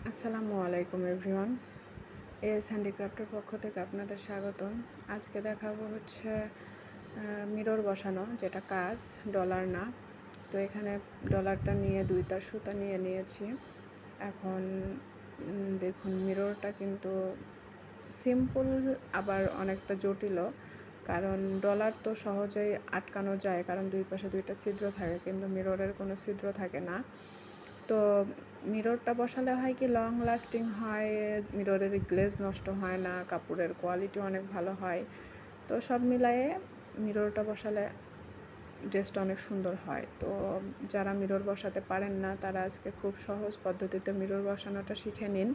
আসসালামু আলাইকুম everyone. S হ্যান্ডিক্রাফটের পক্ষ থেকে আপনাদের স্বাগতম। আজকে দেখাবো হচ্ছে মিরর বসানো, যেটা কাজ, ডলার না। তো এখানে ডলারটা নিয়ে দুইটা সুতা নিয়ে নিয়েছি। এখন দেখুন, মিররটা কিন্তু সিম্পল আবার অনেকটা জটিলও, কারণ ডলার তো সহজেই আটকানো যায়, কারণ দুই পাশে দুইটা ছিদ্র থাকে, কিন্তু মিররের কোনো ছিদ্র থাকে না। তো মিররটা বসালে হয় কি, লং লাস্টিং হয়, মিররের গ্লেজ নষ্ট হয় না, কাপড়ের কোয়ালিটি অনেক ভালো হয়। তো সব মিলায়ে মিররটা বসালে ড্রেসটা অনেক সুন্দর হয়। তো যারা মিরর বসাতে পারেন না, তারা আজকে খুব সহজ পদ্ধতিতে মিরর বসানোটা শিখে নিন।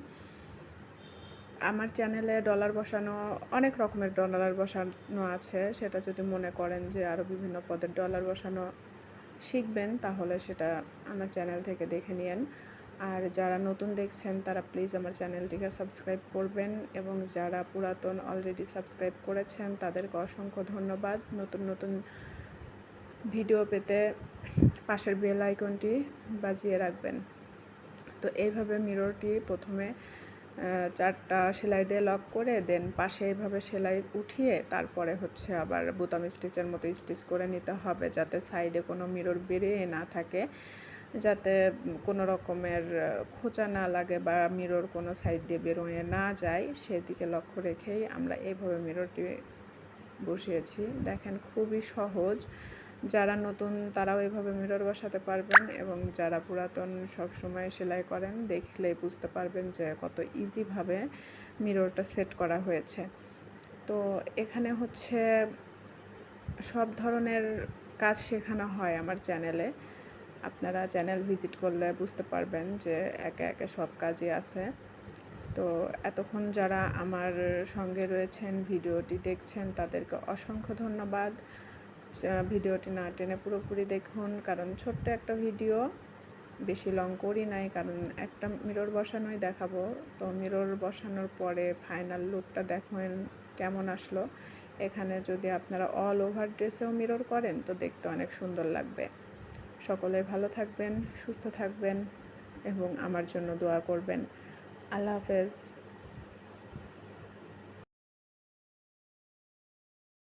আমার চ্যানেলে ডলার বসানো, অনেক রকমের ডলার বসানো আছে। সেটা যদি মনে করেন যে আরও বিভিন্ন পদের ডলার বসানো শিখবেন, তাহলে সেটা আমার চ্যানেল থেকে দেখে নিন। আর যারা নতুন দেখছেন, তারা প্লিজ আমার চ্যানেলটিকে সাবস্ক্রাইব করবেন, এবং যারা পুরাতন অলরেডি সাবস্ক্রাইব করেছেন, তাদেরকে অসংখ্য ধন্যবাদ। নতুন নতুন ভিডিও পেতে পাশের বেল আইকনটি বাজিয়ে রাখবেন। তো এইভাবে মিররটি প্রথমে 4টা সেলাই দিয়ে লক করে দেন, পাশে এইভাবে সেলাই উঠিয়ে তারপরে হচ্ছে আবার বোতাম স্টিচের মতো স্টিচ করে নিতে হবে, যাতে সাইডে কোনো মিরর বেরিয়ে না থাকে, যাতে কোনো রকমের খোঁচা না লাগে বা মিরর কোনো সাইড দিয়ে বেরোয় না যায়, সেদিকে লক্ষ্য রেখেই আমরা এইভাবে মিররটি বসিয়েছি। দেখেন, খুবই সহজ। যারা নতুন তারাও এভাবে মিরর বসাতে পারবেন, এবং যারা পুরাতন সব সময় সেলাই করেন, দেখলেই বুঝতে পারবেন যে কত ইজিভাবে মিররটা সেট করা হয়েছে। তো এখানে হচ্ছে সব ধরনের কাজ শেখানো হয় আমার চ্যানেলে। আপনারা চ্যানেল ভিজিট করলে বুঝতে পারবেন যে একে একে সব কাজই আছে। তো এতক্ষণ যারা আমার সঙ্গে রয়েছেন, ভিডিওটি দেখছেন, তাদেরকে অসংখ্য ধন্যবাদ। ভিডিওটি না টেনে পুরোপুরি দেখুন, কারণ ছোট্ট একটা ভিডিও, বেশি লং করি নাই, কারণ একটা মিরর বসানোই দেখাবো। তো মিরর বসানোর পরে ফাইনাল লুকটা দেখেন কেমন আসলো। এখানে যদি আপনারা অল ওভার ড্রেসেও মিরর করেন, তো দেখতে অনেক সুন্দর লাগবে। সকলে ভালো থাকবেন, সুস্থ থাকবেন, এবং আমার জন্য দোয়া করবেন। আল্লাহ হাফেজ।